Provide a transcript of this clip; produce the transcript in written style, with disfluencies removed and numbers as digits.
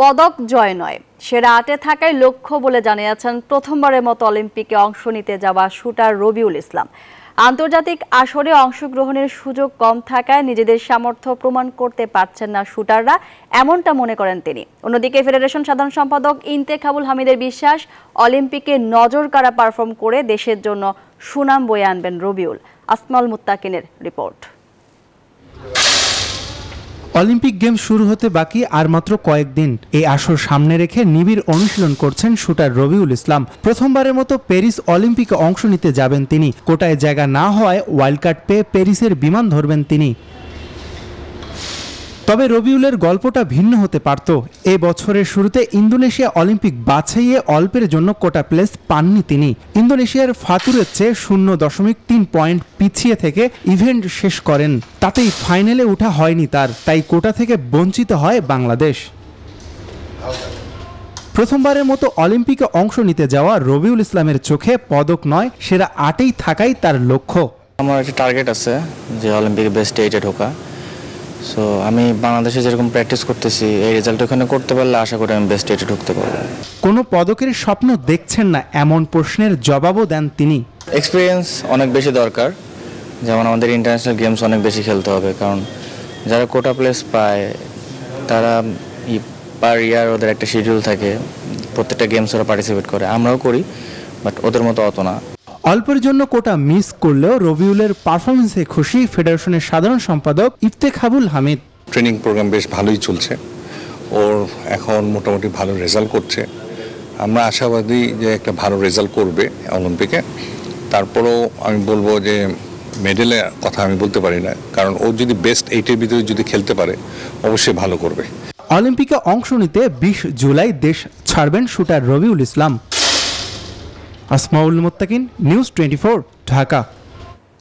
পদক জয় নয়, সেরা ৮-এ থাকাই লক্ষ্য বলে জানিয়েছেন প্রথমবারের মতো অলিম্পিকে অংশ নিতে যাওয়া শুটার রবিউল ইসলাম। আন্তর্জাতিক আসরে অংশগ্রহণের সুযোগ কম থাকায় নিজেদের সামর্থ্য প্রমাণ করতে পারছেন না শুটাররা, এমনটা মনে করেন তিনি। অন্যদিকে ফেডারেশন সাধারণ সম্পাদক ইন্তেখাবুল হামিদের বিশ্বাস, অলিম্পিকে নজরকাড়া পারফর্ম করে দেশের জন্য সুনাম বয়ে আনবেন Rabiul. Asmaul মুত্তাকিনের report. Olympic games শুরু হতে বাকি আর মাত্র কয়েকদিন। এই আসর সামনে রেখে নিবিড় অনুশীলন করছেন শুটার রবিউল ইসলাম। প্রথমবারের মতো প্যারিস অলিম্পিকে অংশ নিতে যাবেন তিনি। কোটায় জায়গা না হওয়ায় ওয়াইল্ড কার্ড পেয়ে প্যারিসের বিমান ধরবেন তিনি। তবে রবিউলের গল্পটা ভিন্ন হতে পারত। এ বছরের শুরুতে ইন্দোনেশিয়া অলিম্পিক বাছাইয়ে অল্পের জন্য কোটা প্লেস পাননি তিনি। ইন্দোনেশিয়ার ফাতুরের চেয়ে 0.3 পয়েন্ট পিছিয়ে থেকে ইভেন্ট শেষ করেন। তাতেই ফাইনালে ওঠা হয়নি তার, তাই কোটা থেকে বঞ্চিত হয় বাংলাদেশ। প্রথমবারের মতো অলিম্পিকে অংশ নিতে যাওয়া রবিউল ইসলামের চোখে পদক নয়, সেরা ৮-এই থাকাই তার লক্ষ্য। আমার একটা টার্গেট আছে যে অলিম্পিকে বেস্ট 8-এ ঢোকা। সো আমি বাংলাদেশে যেরকম প্র্যাকটিস করতেছি, এই রেজাল্ট ওখানে করতে পারলে আশা করি আমি বেস্ট 8-এ ঢুকতে পারবো। কোনো পদকের স্বপ্ন দেখছেন না, এমন প্রশ্নের জবাবও দেন তিনি। এক্সপিরিয়েন্স অনেক বেশি দরকার, যেমন আমাদের ইন্টারন্যাশনাল গেমস অনেক বেশি খেলতে হবে, কারণ যারা কোটা প্লেস পায় তারা পার ইয়ার ওদের একটা শিডিউল থাকে, প্রত্যেকটা গেমস ওরা পার্টিসিপেট করে, আমরাও করি, বাট ওদের মতো অত না। অল্পের জন্য কোটা মিস করলেও রবিউলের পারফরমেন্সে খুশি ফেডারেশনের সাধারণ সম্পাদক ইফতেখাবুল হামিদ। ট্রেনিং প্রোগ্রাম বেশ ভালোই চলছে, ওর এখন মোটামুটি ভালো রেজাল্ট করছে। আমরা আশাবাদী যে একটা ভালো রেজাল্ট করবে অলিম্পিকে। তারপরেও আমি বলবো যে মেডেলের কথা আমি বলতে পারি না, কারণ ও যদি বেস্ট 8-এর ভিতরে যদি খেলতে পারে অবশ্যই ভালো করবে। অলিম্পিকে অংশ নিতে 20 জুলাই দেশ ছাড়বেন শুটার রবিউল ইসলাম। আসমাউল মুত্তাকিন, নিউজ 24, ঢাকা।